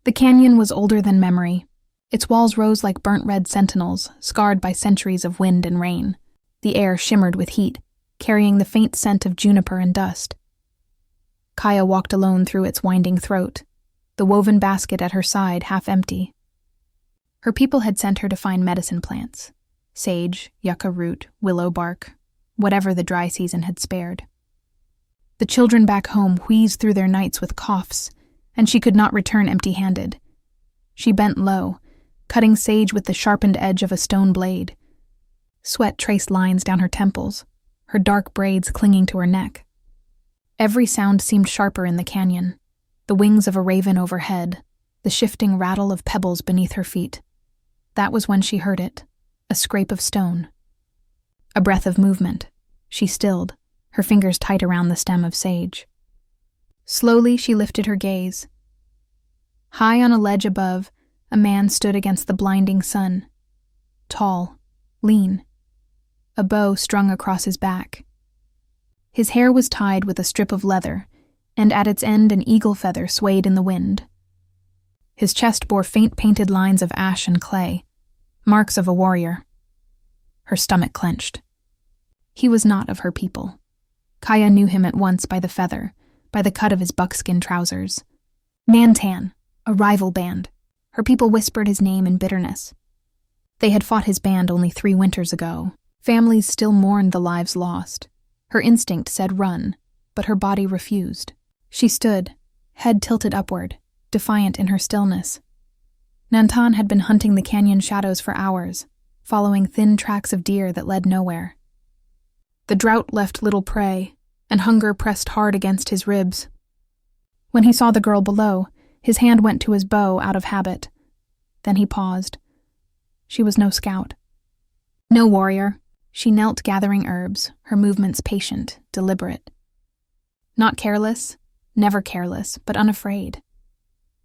The canyon was older than memory. Its walls rose like burnt red sentinels, scarred by centuries of wind and rain. The air shimmered with heat, carrying the faint scent of juniper and dust. Kaya walked alone through its winding throat, the woven basket at her side half empty. Her people had sent her to find medicine plants, sage, yucca root, willow bark, whatever the dry season had spared. The children back home wheezed through their nights with coughs, and she could not return empty-handed. She bent low, cutting sage with the sharpened edge of a stone blade. Sweat traced lines down her temples, her dark braids clinging to her neck. Every sound seemed sharper in the canyon, the wings of a raven overhead, the shifting rattle of pebbles beneath her feet. That was when she heard it, a scrape of stone. A breath of movement. She stilled, her fingers tight around the stem of sage. Slowly she lifted her gaze. High on a ledge above, a man stood against the blinding sun. Tall, lean, a bow strung across his back. His hair was tied with a strip of leather, and at its end an eagle feather swayed in the wind. His chest bore faint painted lines of ash and clay, marks of a warrior. Her stomach clenched. He was not of her people. Kaya knew him at once by the feather, by the cut of his buckskin trousers. Nantan, a rival band. Her people whispered his name in bitterness. They had fought his band only 3 winters ago. Families still mourned the lives lost. Her instinct said run, but her body refused. She stood, head tilted upward, defiant in her stillness. Nantan had been hunting the canyon shadows for hours, following thin tracks of deer that led nowhere. The drought left little prey, and hunger pressed hard against his ribs. When he saw the girl below, his hand went to his bow out of habit. Then he paused. She was no scout. No warrior. She knelt gathering herbs, her movements patient, deliberate. Not careless, never careless, but unafraid.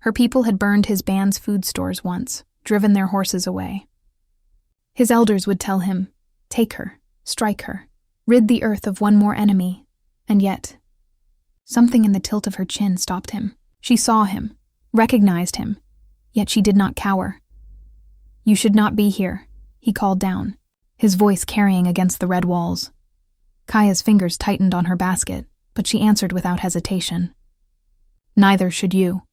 Her people had burned his band's food stores once, driven their horses away. His elders would tell him, take her, strike her, rid the earth of one more enemy, and yet, something in the tilt of her chin stopped him. She saw him, recognized him, yet she did not cower. You should not be here, he called down, his voice carrying against the red walls. Kaya's fingers tightened on her basket, but she answered without hesitation. Neither should you.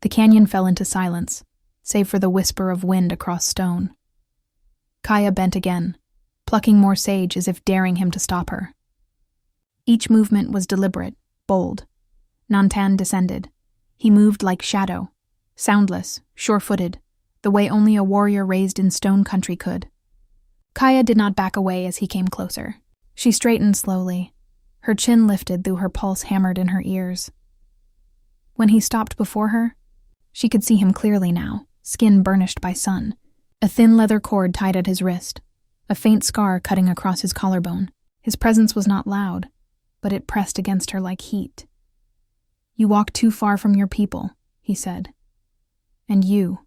The canyon fell into silence, save for the whisper of wind across stone. Kaya bent again, plucking more sage as if daring him to stop her. Each movement was deliberate, bold. Nantan descended. He moved like shadow, soundless, sure-footed, the way only a warrior raised in stone country could. Kaya did not back away as he came closer. She straightened slowly. Her chin lifted though her pulse hammered in her ears. When he stopped before her, she could see him clearly now, skin burnished by sun, a thin leather cord tied at his wrist, a faint scar cutting across his collarbone. His presence was not loud, but it pressed against her like heat. You walk too far from your people, he said. And you,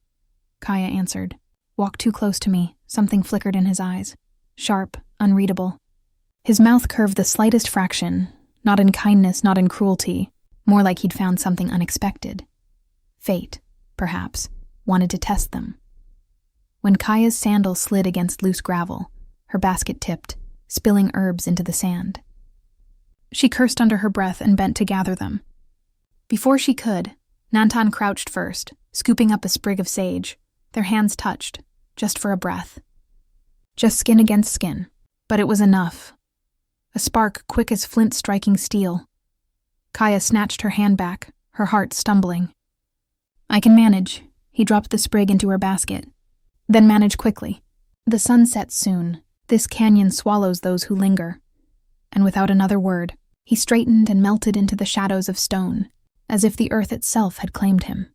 Kaya answered, walk too close to me. Something flickered in his eyes, sharp, unreadable. His mouth curved the slightest fraction, not in kindness, not in cruelty, more like he'd found something unexpected. Fate, perhaps, wanted to test them. When Kaya's sandal slid against loose gravel, her basket tipped, spilling herbs into the sand. She cursed under her breath and bent to gather them. Before she could, Nantan crouched first, scooping up a sprig of sage. Their hands touched, just for a breath. Just skin against skin, but it was enough. A spark quick as flint striking steel. Kaya snatched her hand back, her heart stumbling. I can manage. He dropped the sprig into her basket. Then manage quickly. The sun sets soon. This canyon swallows those who linger. And without another word, he straightened and melted into the shadows of stone, as if the earth itself had claimed him.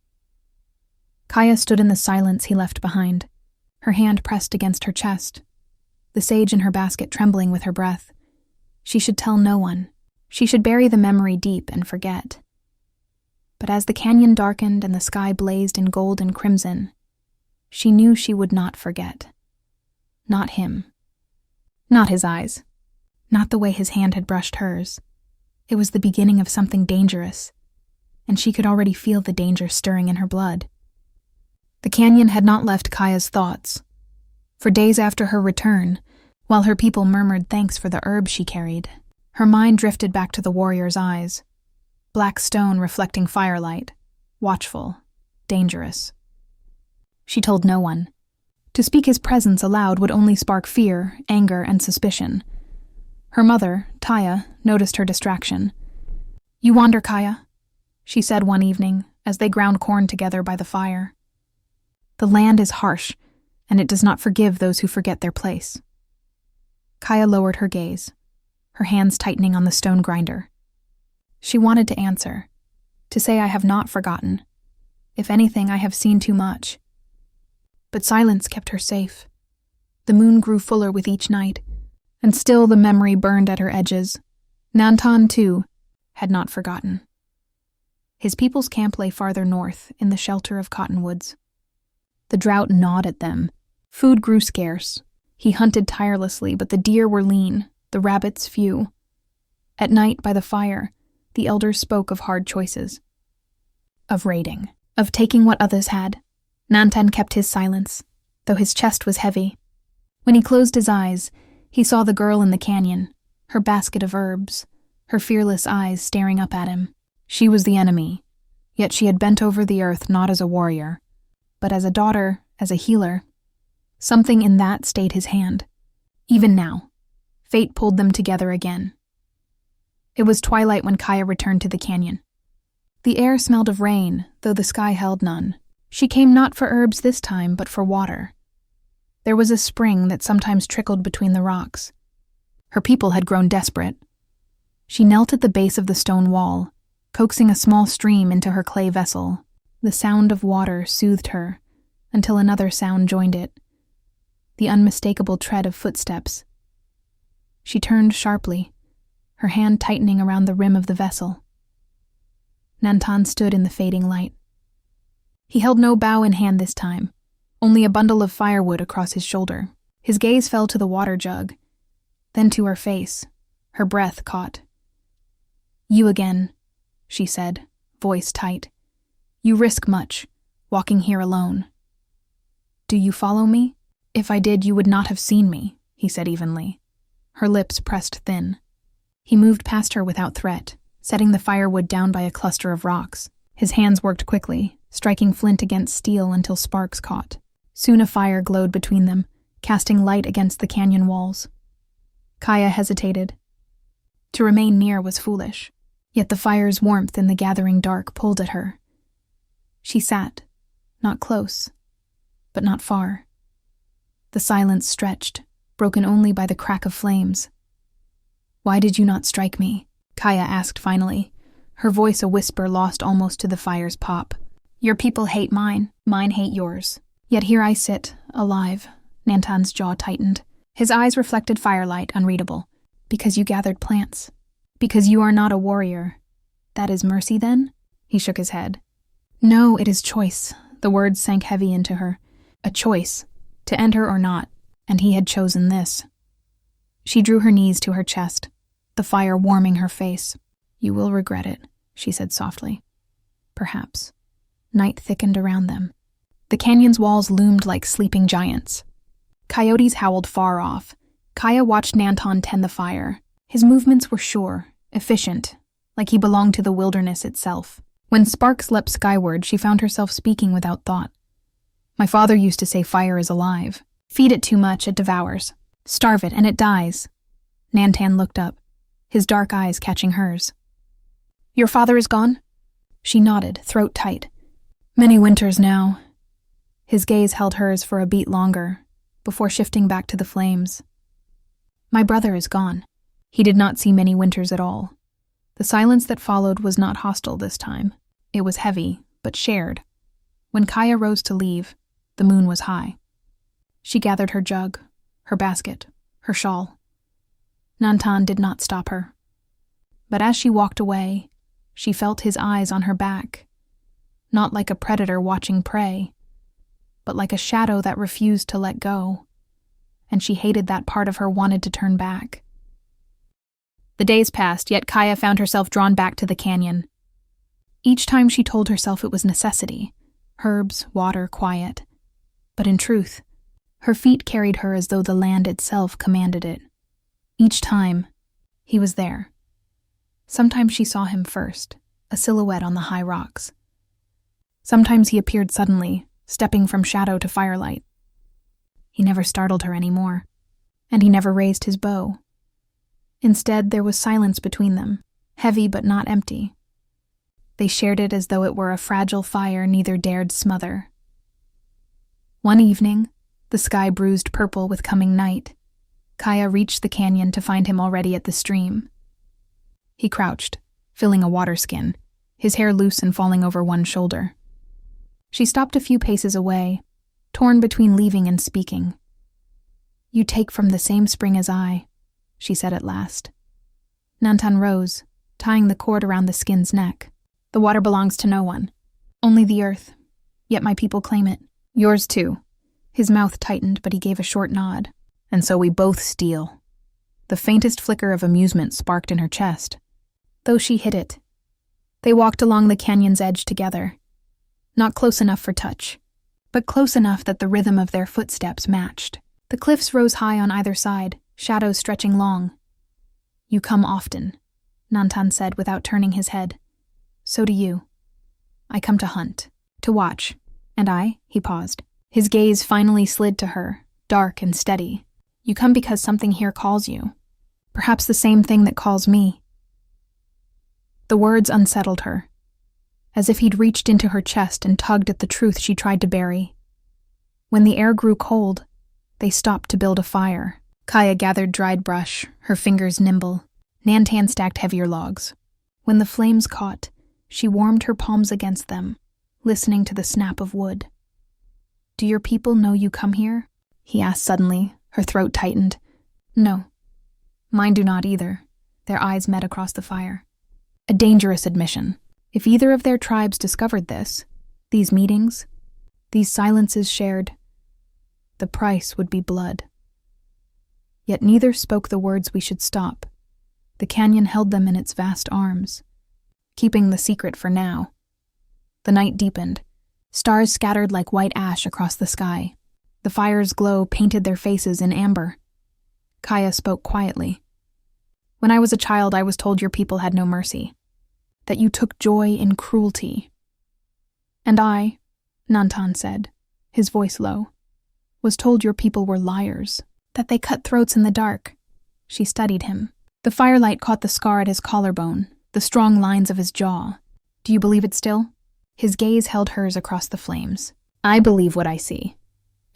Kaya stood in the silence he left behind, her hand pressed against her chest, the sage in her basket trembling with her breath. She should tell no one. She should bury the memory deep and forget. But as the canyon darkened and the sky blazed in gold and crimson, she knew she would not forget. Not him. Not his eyes. Not the way his hand had brushed hers. It was the beginning of something dangerous. and she could already feel the danger stirring in her blood. The canyon had not left Kaya's thoughts. For days after her return, while her people murmured thanks for the herbs she carried, her mind drifted back to the warrior's eyes. Black stone reflecting firelight, watchful, dangerous. She told no one. To speak his presence aloud would only spark fear, anger, and suspicion. Her mother, Taya, noticed her distraction. "You wander, Kaya," she said one evening as they ground corn together by the fire. "The land is harsh, and it does not forgive those who forget their place." Kaya lowered her gaze, her hands tightening on the stone grinder. She wanted to answer, to say, "I have not forgotten. If anything, I have seen too much." But silence kept her safe. The moon grew fuller with each night, and still the memory burned at her edges. Nantan, too, had not forgotten. His people's camp lay farther north, in the shelter of cottonwoods. The drought gnawed at them. Food grew scarce. He hunted tirelessly, but the deer were lean, the rabbits few. At night, by the fire, the elders spoke of hard choices. Of raiding, of taking what others had. Nantan kept his silence, though his chest was heavy. When he closed his eyes, he saw the girl in the canyon, her basket of herbs, her fearless eyes staring up at him. She was the enemy, yet she had bent over the earth not as a warrior, but as a daughter, as a healer. Something in that stayed his hand. Even now, fate pulled them together again. It was twilight when Kaya returned to the canyon. The air smelled of rain, though the sky held none. She came not for herbs this time, but for water. There was a spring that sometimes trickled between the rocks. Her people had grown desperate. She knelt at the base of the stone wall, coaxing a small stream into her clay vessel. The sound of water soothed her, until another sound joined it, the unmistakable tread of footsteps. She turned sharply, her hand tightening around the rim of the vessel. Nantan stood in the fading light. He held no bow in hand this time, only a bundle of firewood across his shoulder. His gaze fell to the water jug, then to her face, her breath caught. "You again," she said, voice tight. "You risk much, walking here alone." "Do you follow me? If I did, you would not have seen me," he said evenly. Her lips pressed thin. He moved past her without threat, setting the firewood down by a cluster of rocks. His hands worked quickly, striking flint against steel until sparks caught. Soon a fire glowed between them, casting light against the canyon walls. Kaya hesitated. To remain near was foolish, yet the fire's warmth in the gathering dark pulled at her. She sat, not close, but not far. The silence stretched, broken only by the crack of flames. "Why did you not strike me?" Kaya asked finally, her voice a whisper lost almost to the fire's pop. "Your people hate mine hate yours. Yet here I sit, alive." Nantan's jaw tightened. His eyes reflected firelight, unreadable. "Because you gathered plants. Because you are not a warrior. That is mercy, then?" He shook his head. "No, it is choice." The words sank heavy into her. A choice, to enter or not, and he had chosen this. She drew her knees to her chest, the fire warming her face. "You will regret it," she said softly. "Perhaps." Night thickened around them. The canyon's walls loomed like sleeping giants. Coyotes howled far off. Kaya watched Nantan tend the fire. His movements were sure, efficient, like he belonged to the wilderness itself. When sparks leapt skyward, she found herself speaking without thought. "My father used to say fire is alive. Feed it too much, it devours. Starve it, and it dies." Nantan looked up, his dark eyes catching hers. "Your father is gone?" She nodded, throat tight. "Many winters now." His gaze held hers for a beat longer, before shifting back to the flames. "My brother is gone." He did not see many winters at all. The silence that followed was not hostile this time. It was heavy, but shared. When Kaya rose to leave, the moon was high. She gathered her jug, her basket, her shawl. Nantan did not stop her. But as she walked away, she felt his eyes on her back, not like a predator watching prey, but like a shadow that refused to let go, and she hated that part of her wanted to turn back. The days passed, yet Kaya found herself drawn back to the canyon. Each time she told herself it was necessity, herbs, water, quiet. But in truth, her feet carried her as though the land itself commanded it. Each time, he was there. Sometimes she saw him first, a silhouette on the high rocks. Sometimes he appeared suddenly, stepping from shadow to firelight. He never startled her anymore, and he never raised his bow. Instead, there was silence between them, heavy but not empty. They shared it as though it were a fragile fire neither dared smother. One evening, the sky bruised purple with coming night, Kaya reached the canyon to find him already at the stream. He crouched, filling a water skin, his hair loose and falling over one shoulder. She stopped a few paces away, torn between leaving and speaking. "You take from the same spring as I," she said at last. Nantan rose, tying the cord around the skin's neck. "The water belongs to no one, only the earth, yet my people claim it. Yours too." His mouth tightened, but he gave a short nod. "And so we both steal." The faintest flicker of amusement sparked in her chest, though she hid it. They walked along the canyon's edge together, not close enough for touch, but close enough that the rhythm of their footsteps matched. The cliffs rose high on either side, shadows stretching long. "You come often," Nantan said without turning his head. "So do you." "I come to hunt, to watch. And I?" He paused. His gaze finally slid to her, dark and steady. "You come because something here calls you. Perhaps the same thing that calls me." The words unsettled her, as if he'd reached into her chest and tugged at the truth she tried to bury. When the air grew cold, they stopped to build a fire. Kaya gathered dried brush, her fingers nimble. Nantan stacked heavier logs. When the flames caught, she warmed her palms against them, listening to the snap of wood. "Do your people know you come here?" he asked suddenly, her throat tightened. "No. Mine do not either." Their eyes met across the fire. A dangerous admission. If either of their tribes discovered this, these meetings, these silences shared, the price would be blood. Yet neither spoke the words we should stop. The canyon held them in its vast arms, keeping the secret for now. The night deepened. Stars scattered like white ash across the sky. The fire's glow painted their faces in amber. Kaya spoke quietly. "When I was a child, I was told your people had no mercy, that you took joy in cruelty. And I," Nantan said, his voice low, "was told your people were liars, that they cut throats in the dark." She studied him. The firelight caught the scar at his collarbone, the strong lines of his jaw. "Do you believe it still?" His gaze held hers across the flames. "I believe what I see."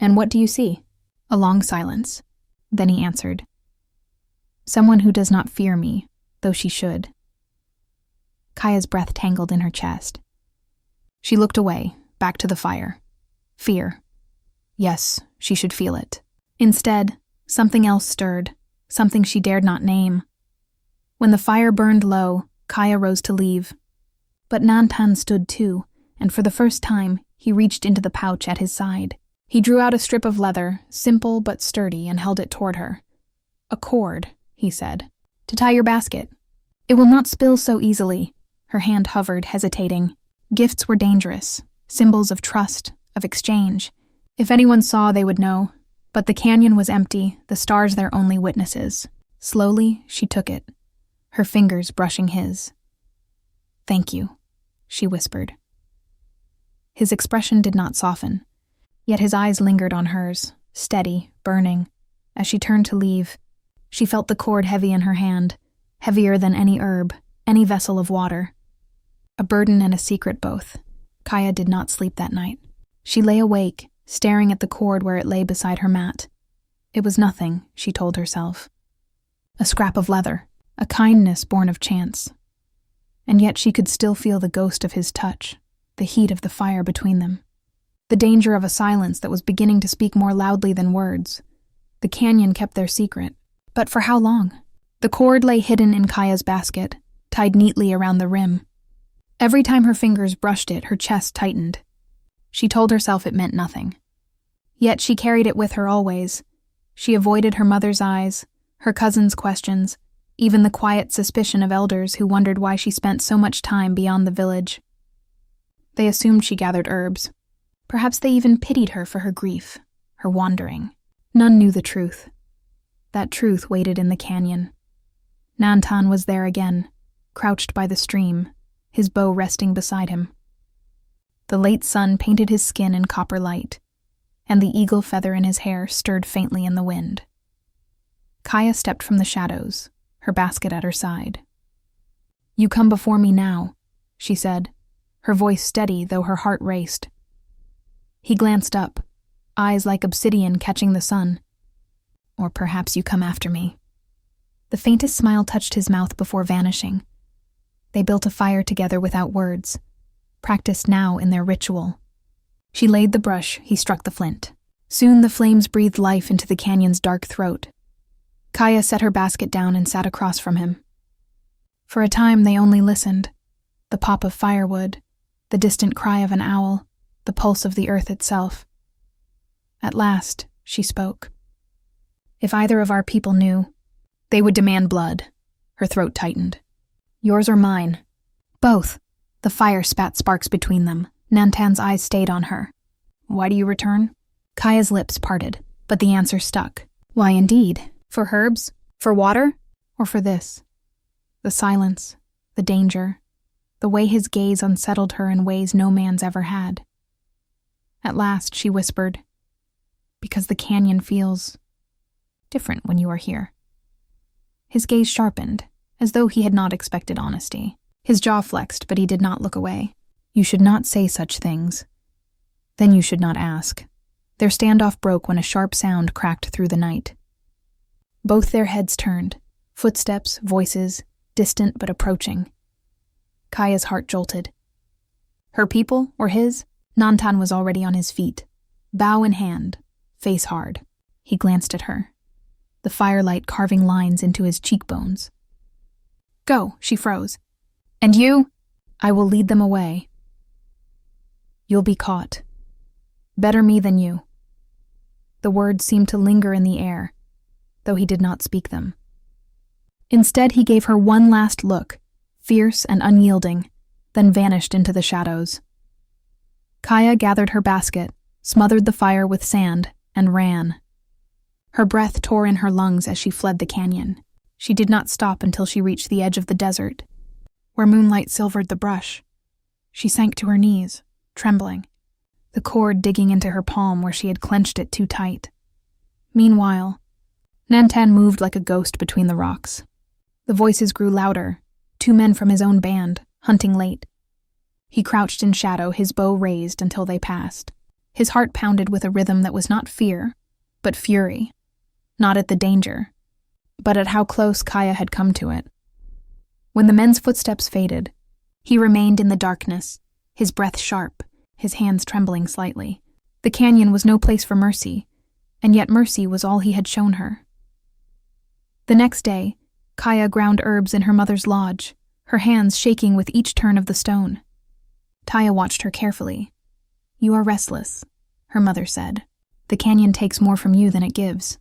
"And what do you see?" A long silence. Then he answered, "Someone who does not fear me, though she should." Kaya's breath tangled in her chest. She looked away, back to the fire. Fear. Yes, she should feel it. Instead, something else stirred, something she dared not name. When the fire burned low, Kaya rose to leave. But Nantan stood too, and for the first time, he reached into the pouch at his side. He drew out a strip of leather, simple but sturdy, and held it toward her. "A cord," he said, "to tie your basket. It will not spill so easily." Her hand hovered, hesitating. Gifts were dangerous, symbols of trust, of exchange. If anyone saw, they would know. But the canyon was empty, the stars their only witnesses. Slowly, she took it, her fingers brushing his. "Thank you," she whispered. His expression did not soften, yet his eyes lingered on hers, steady, burning. As she turned to leave, she felt the cord heavy in her hand, heavier than any herb, any vessel of water. A burden and a secret both. Kaya did not sleep that night. She lay awake, staring at the cord where it lay beside her mat. It was nothing, she told herself. A scrap of leather, a kindness born of chance. And yet she could still feel the ghost of his touch, the heat of the fire between them. The danger of a silence that was beginning to speak more loudly than words. The canyon kept their secret. But for how long? The cord lay hidden in Kaya's basket, tied neatly around the rim. Every time her fingers brushed it, her chest tightened. She told herself it meant nothing. Yet she carried it with her always. She avoided her mother's eyes, her cousins' questions, even the quiet suspicion of elders who wondered why she spent so much time beyond the village. They assumed she gathered herbs. Perhaps they even pitied her for her grief, her wandering. None knew the truth. That truth waited in the canyon. Nantan was there again, crouched by the stream, his bow resting beside him. The late sun painted his skin in copper light, and the eagle feather in his hair stirred faintly in the wind. Kaya stepped from the shadows, her basket at her side. "You come before me now," she said, her voice steady though her heart raced. He glanced up, eyes like obsidian catching the sun. "Or perhaps you come after me." The faintest smile touched his mouth before vanishing. They built a fire together without words, practiced now in their ritual. She laid the brush, he struck the flint. Soon the flames breathed life into the canyon's dark throat. Kaya set her basket down and sat across from him. For a time they only listened. The pop of firewood, the distant cry of an owl, the pulse of the earth itself. At last, she spoke. "If either of our people knew, they would demand blood." Her throat tightened. "Yours or mine?" "Both." The fire spat sparks between them. Nantan's eyes stayed on her. "Why do you return?" Kaya's lips parted, but the answer stuck. "Why indeed? For herbs? For water? Or for this?" The silence, the danger, the way his gaze unsettled her in ways no man's ever had. At last she whispered, "Because the canyon feels different when you are here." His gaze sharpened, as though he had not expected honesty. His jaw flexed, but he did not look away. "You should not say such things. Then you should not ask." Their standoff broke when a sharp sound cracked through the night. Both their heads turned, footsteps, voices, distant but approaching. Kaya's heart jolted. Her people, or his? Nantan was already on his feet, bow in hand, face hard. He glanced at her, the firelight carving lines into his cheekbones. "Go," she froze. "And you?" "I will lead them away." "You'll be caught. Better me than you." The words seemed to linger in the air, though he did not speak them. Instead, he gave her one last look, fierce and unyielding, then vanished into the shadows. Kaya gathered her basket, smothered the fire with sand, and ran. Her breath tore in her lungs as she fled the canyon. She did not stop until she reached the edge of the desert, where moonlight silvered the brush. She sank to her knees, trembling, the cord digging into her palm where she had clenched it too tight. Meanwhile, Nantan moved like a ghost between the rocks. The voices grew louder, 2 men from his own band, hunting late. He crouched in shadow, his bow raised until they passed. His heart pounded with a rhythm that was not fear, but fury. Not at the danger, but at how close Kaya had come to it. When the men's footsteps faded, he remained in the darkness, his breath sharp, his hands trembling slightly. The canyon was no place for mercy, and yet mercy was all he had shown her. The next day, Kaya ground herbs in her mother's lodge, her hands shaking with each turn of the stone. Taya watched her carefully. "You are restless," her mother said. "The canyon takes more from you than it gives."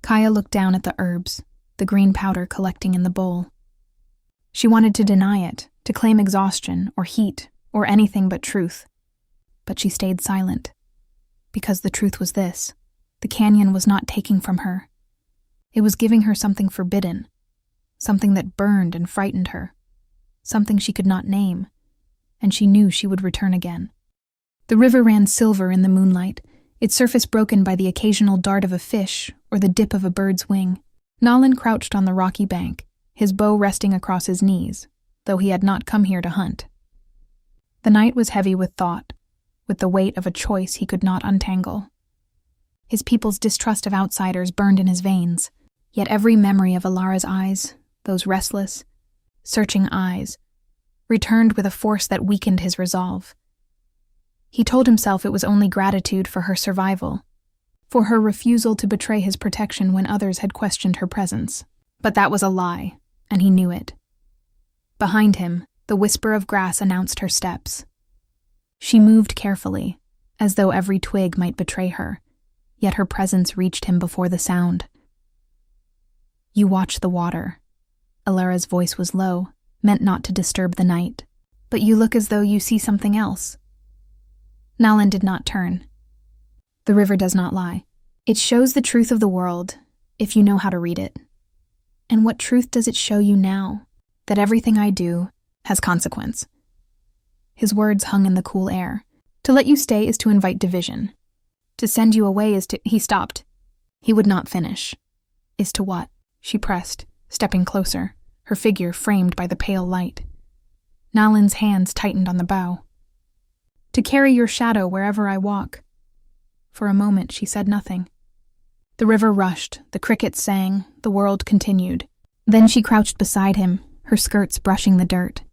Kaya looked down at the herbs, the green powder collecting in the bowl. She wanted to deny it, to claim exhaustion or heat or anything but truth. But she stayed silent, because the truth was this: the canyon was not taking from her. It was giving her something forbidden, something that burned and frightened her, something she could not name, and she knew she would return again. The river ran silver in the moonlight, its surface broken by the occasional dart of a fish or the dip of a bird's wing. Nalan crouched on the rocky bank, his bow resting across his knees, though he had not come here to hunt. The night was heavy with thought, with the weight of a choice he could not untangle. His people's distrust of outsiders burned in his veins, yet every memory of Alara's eyes, those restless, searching eyes, returned with a force that weakened his resolve. He told himself it was only gratitude for her survival, for her refusal to betray his protection when others had questioned her presence. But that was a lie, and he knew it. Behind him, the whisper of grass announced her steps. She moved carefully, as though every twig might betray her, yet her presence reached him before the sound. "You watch the water." Alara's voice was low, meant not to disturb the night. But you look as though you see something else. Nantan did not turn. The river does not lie. It shows the truth of the world, if you know how to read it. And what truth does it show you now? That everything I do has consequence. His words hung in the cool air. To let you stay is to invite division. To send you away is to— He stopped. He would not finish. Is to what? She pressed, stepping closer, her figure framed by the pale light. Nantan's hands tightened on the bow. To carry your shadow wherever I walk. For a moment she said nothing. The river rushed, the crickets sang, the world continued. Then she crouched beside him, her skirts brushing the dirt.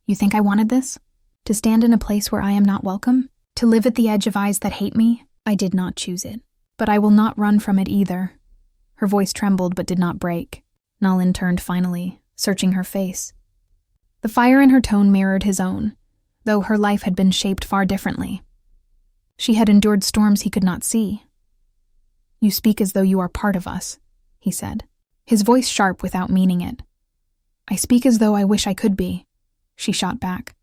You think I wanted this? To stand in a place where I am not welcome? To live at the edge of eyes that hate me? I did not choose it. But I will not run from it either. Her voice trembled but did not break. Nantan turned finally, searching her face. The fire in her tone mirrored his own, though her life had been shaped far differently. She had endured storms he could not see. You speak as though you are part of us, he said, his voice sharp without meaning it. I speak as though I wish I could be, she shot back.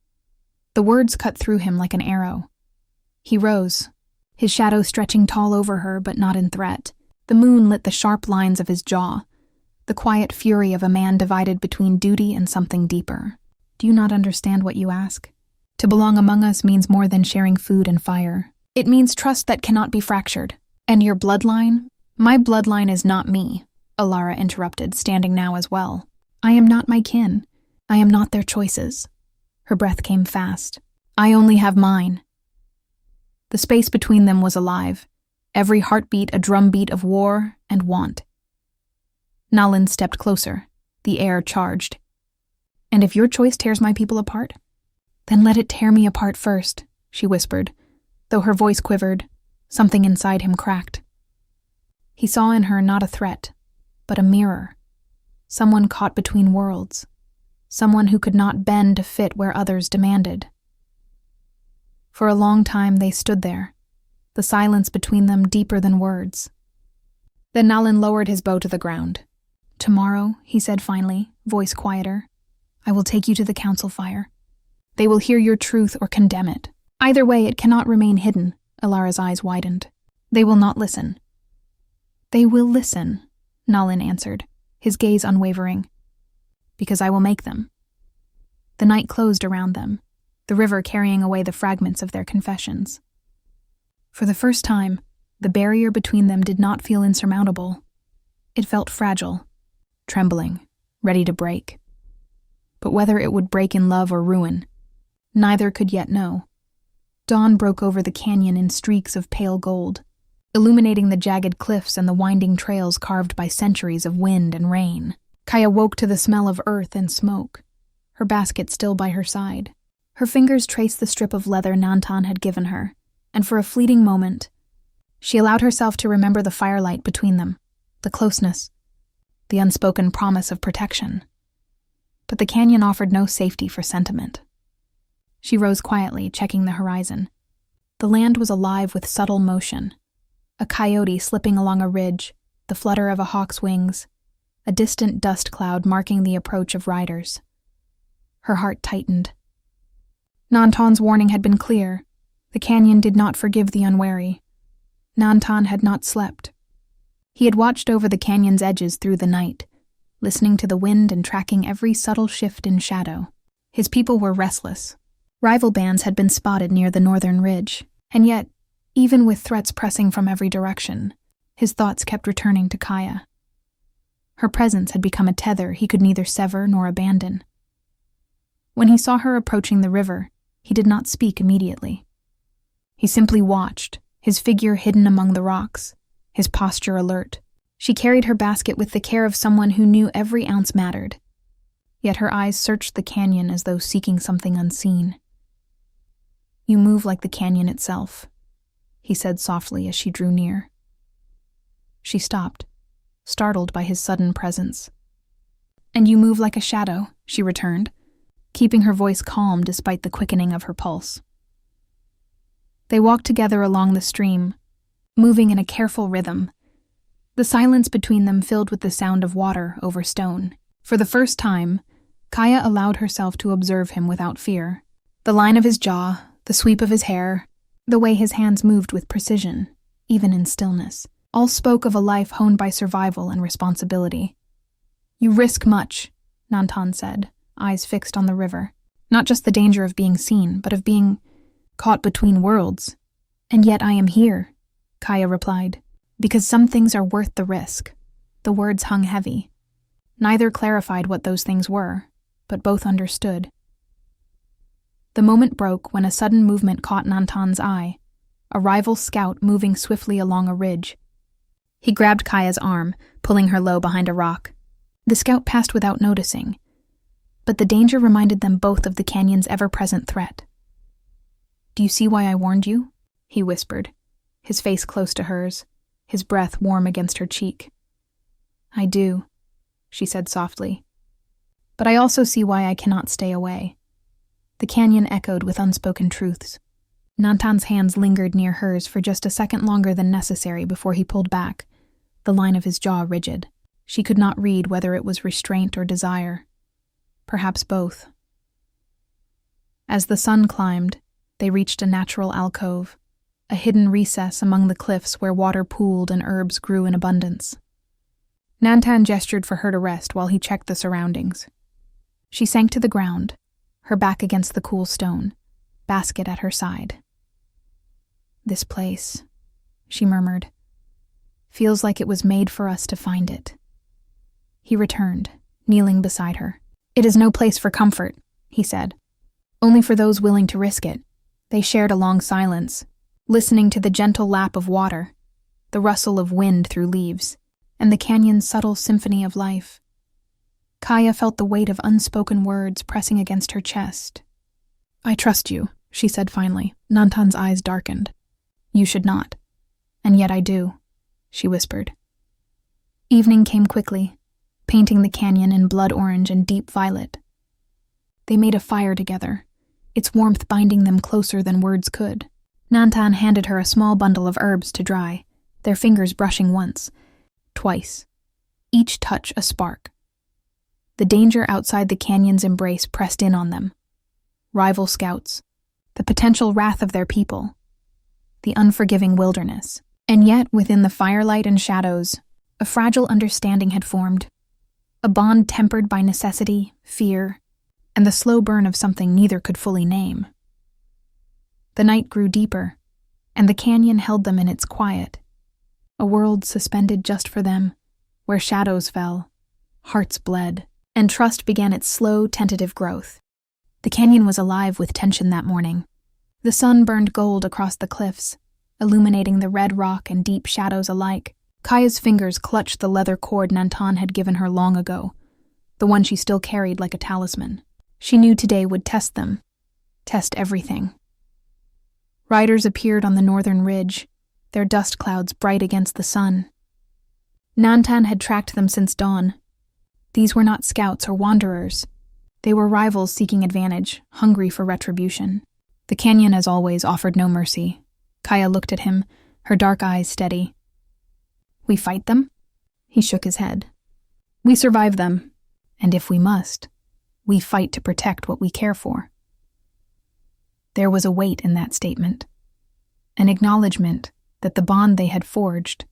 The words cut through him like an arrow. He rose, his shadow stretching tall over her but not in threat. The moon lit the sharp lines of his jaw, the quiet fury of a man divided between duty and something deeper. Do you not understand what you ask? To belong among us means more than sharing food and fire. It means trust that cannot be fractured. And your bloodline? My bloodline is not me, Alara interrupted, standing now as well. I am not my kin. I am not their choices. Her breath came fast. I only have mine. The space between them was alive, every heartbeat a drumbeat of war and want. Nantan stepped closer, the air charged. And if your choice tears my people apart? Then let it tear me apart first, she whispered, though her voice quivered. Something inside him cracked. He saw in her not a threat, but a mirror. Someone caught between worlds. Someone who could not bend to fit where others demanded. For a long time they stood there, the silence between them deeper than words. Then Nantan lowered his bow to the ground. Tomorrow, he said finally, voice quieter, I will take you to the council fire. They will hear your truth or condemn it. Either way, it cannot remain hidden. Alara's eyes widened. They will not listen. They will listen, Nantan answered, his gaze unwavering. Because I will make them. The night closed around them, the river carrying away the fragments of their confessions. For the first time, the barrier between them did not feel insurmountable. It felt fragile, trembling, ready to break. But whether it would break in love or ruin, neither could yet know. Dawn broke over the canyon in streaks of pale gold, illuminating the jagged cliffs and the winding trails carved by centuries of wind and rain. Kaya woke to the smell of earth and smoke, her basket still by her side. Her fingers traced the strip of leather Nantan had given her, and for a fleeting moment, she allowed herself to remember the firelight between them, the closeness, the unspoken promise of protection. But the canyon offered no safety for sentiment. She rose quietly, checking the horizon. The land was alive with subtle motion. A coyote slipping along a ridge, the flutter of a hawk's wings, a distant dust cloud marking the approach of riders. Her heart tightened. Nantan's warning had been clear. The canyon did not forgive the unwary. Nantan had not slept. He had watched over the canyon's edges through the night, listening to the wind and tracking every subtle shift in shadow. His people were restless. Rival bands had been spotted near the northern ridge, and yet, even with threats pressing from every direction, his thoughts kept returning to Kaya. Her presence had become a tether he could neither sever nor abandon. When he saw her approaching the river, he did not speak immediately. He simply watched, his figure hidden among the rocks, his posture alert. She carried her basket with the care of someone who knew every ounce mattered. Yet her eyes searched the canyon as though seeking something unseen. You move like the canyon itself, he said softly as she drew near. She stopped, startled by his sudden presence. And you move like a shadow, she returned, keeping her voice calm despite the quickening of her pulse. They walked together along the stream, moving in a careful rhythm, the silence between them filled with the sound of water over stone. For the first time, Kaya allowed herself to observe him without fear. The line of his jaw, the sweep of his hair, the way his hands moved with precision, even in stillness, all spoke of a life honed by survival and responsibility. "You risk much," Nantan said, eyes fixed on the river. "Not just the danger of being seen, but of being caught between worlds." "And yet I am here," Kaya replied, "because some things are worth the risk." The words hung heavy. Neither clarified what those things were, but both understood. The moment broke when a sudden movement caught Nantan's eye, a rival scout moving swiftly along a ridge. He grabbed Kaya's arm, pulling her low behind a rock. The scout passed without noticing, but the danger reminded them both of the canyon's ever-present threat. "Do you see why I warned you?" he whispered, his face close to hers, his breath warm against her cheek. "I do," she said softly. "But I also see why I cannot stay away." The canyon echoed with unspoken truths. Nantan's hands lingered near hers for just a second longer than necessary before he pulled back, the line of his jaw rigid. She could not read whether it was restraint or desire. Perhaps both. As the sun climbed, they reached a natural alcove, a hidden recess among the cliffs where water pooled and herbs grew in abundance. Nantan gestured for her to rest while he checked the surroundings. She sank to the ground, her back against the cool stone, basket at her side. "This place," she murmured, "feels like it was made for us to find it." He returned, kneeling beside her. "It is no place for comfort," he said. "Only for those willing to risk it." They shared a long silence, listening to the gentle lap of water, the rustle of wind through leaves, and the canyon's subtle symphony of life. Kaya felt the weight of unspoken words pressing against her chest. "I trust you," she said finally. Nantan's eyes darkened. "You should not. And yet I do," she whispered. Evening came quickly, painting the canyon in blood orange and deep violet. They made a fire together, its warmth binding them closer than words could. Nantan handed her a small bundle of herbs to dry, their fingers brushing once, twice, each touch a spark. The danger outside the canyon's embrace pressed in on them. Rival scouts, the potential wrath of their people, the unforgiving wilderness. And yet, within the firelight and shadows, a fragile understanding had formed, a bond tempered by necessity, fear, and the slow burn of something neither could fully name. The night grew deeper, and the canyon held them in its quiet, a world suspended just for them, where shadows fell, hearts bled, and trust began its slow, tentative growth. The canyon was alive with tension that morning. The sun burned gold across the cliffs, illuminating the red rock and deep shadows alike. Kaya's fingers clutched the leather cord Nantan had given her long ago, the one she still carried like a talisman. She knew today would test them, test everything. Riders appeared on the northern ridge, their dust clouds bright against the sun. Nantan had tracked them since dawn. These were not scouts or wanderers. They were rivals seeking advantage, hungry for retribution. The canyon, as always, offered no mercy. Kaya looked at him, her dark eyes steady. "We fight them?" He shook his head. "We survive them, and if we must, we fight to protect what we care for." There was a weight in that statement, an acknowledgement that the bond they had forged,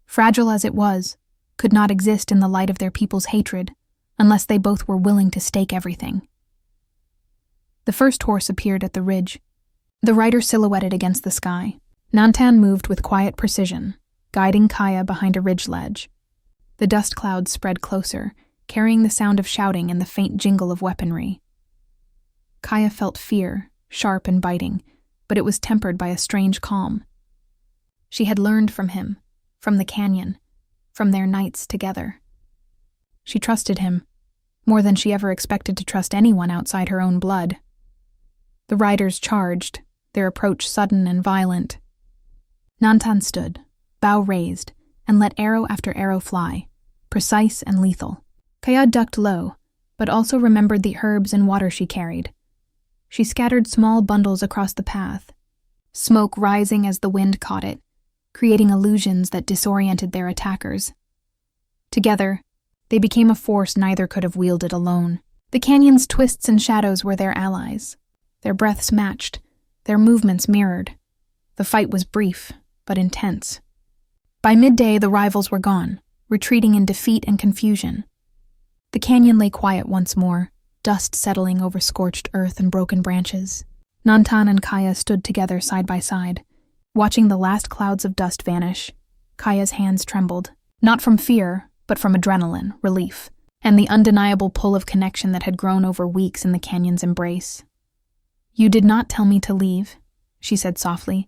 fragile as it was, could not exist in the light of their people's hatred unless they both were willing to stake everything. The first horse appeared at the ridge, the rider silhouetted against the sky. Nantan moved with quiet precision, guiding Kaya behind a ridge ledge. The dust clouds spread closer, carrying the sound of shouting and the faint jingle of weaponry. Kaya felt fear, sharp and biting, but it was tempered by a strange calm. She had learned from him, from the canyon, from their nights together. She trusted him, more than she ever expected to trust anyone outside her own blood. The riders charged, their approach sudden and violent. Nantan stood, bow raised, and let arrow after arrow fly, precise and lethal. Kaya ducked low, but also remembered the herbs and water she carried. She scattered small bundles across the path, smoke rising as the wind caught it, creating illusions that disoriented their attackers. Together, they became a force neither could have wielded alone. The canyon's twists and shadows were their allies. Their breaths matched, their movements mirrored. The fight was brief, but intense. By midday, the rivals were gone, retreating in defeat and confusion. The canyon lay quiet once more, dust settling over scorched earth and broken branches. Nantan and Kaya stood together side by side. Watching the last clouds of dust vanish, Kaya's hands trembled, not from fear, but from adrenaline, relief, and the undeniable pull of connection that had grown over weeks in the canyon's embrace. "You did not tell me to leave," she said softly,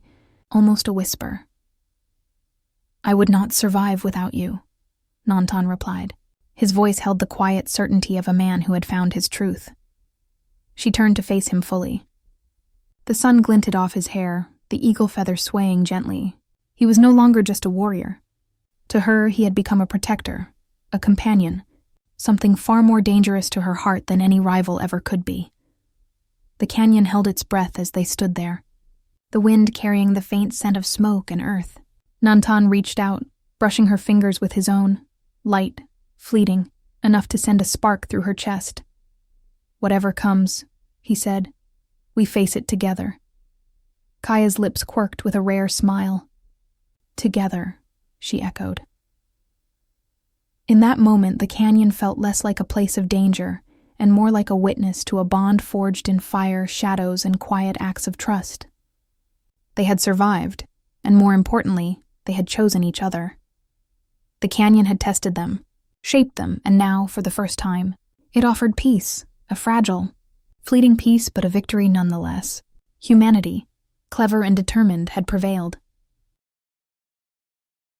almost a whisper. "I would not survive without you," Nantan replied. His voice held the quiet certainty of a man who had found his truth. She turned to face him fully. The sun glinted off his hair, the eagle feather swaying gently. He was no longer just a warrior. To her, he had become a protector, a companion, something far more dangerous to her heart than any rival ever could be. The canyon held its breath as they stood there, the wind carrying the faint scent of smoke and earth. Nantan reached out, brushing her fingers with his own, light, fleeting, enough to send a spark through her chest. "Whatever comes," he said, "we face it together." Kaya's lips quirked with a rare smile. "Together," she echoed. In that moment, the canyon felt less like a place of danger and more like a witness to a bond forged in fire, shadows, and quiet acts of trust. They had survived, and more importantly, they had chosen each other. The canyon had tested them, shaped them, and now, for the first time, it offered peace, a fragile, fleeting peace but a victory nonetheless. Humanity, clever and determined, had prevailed.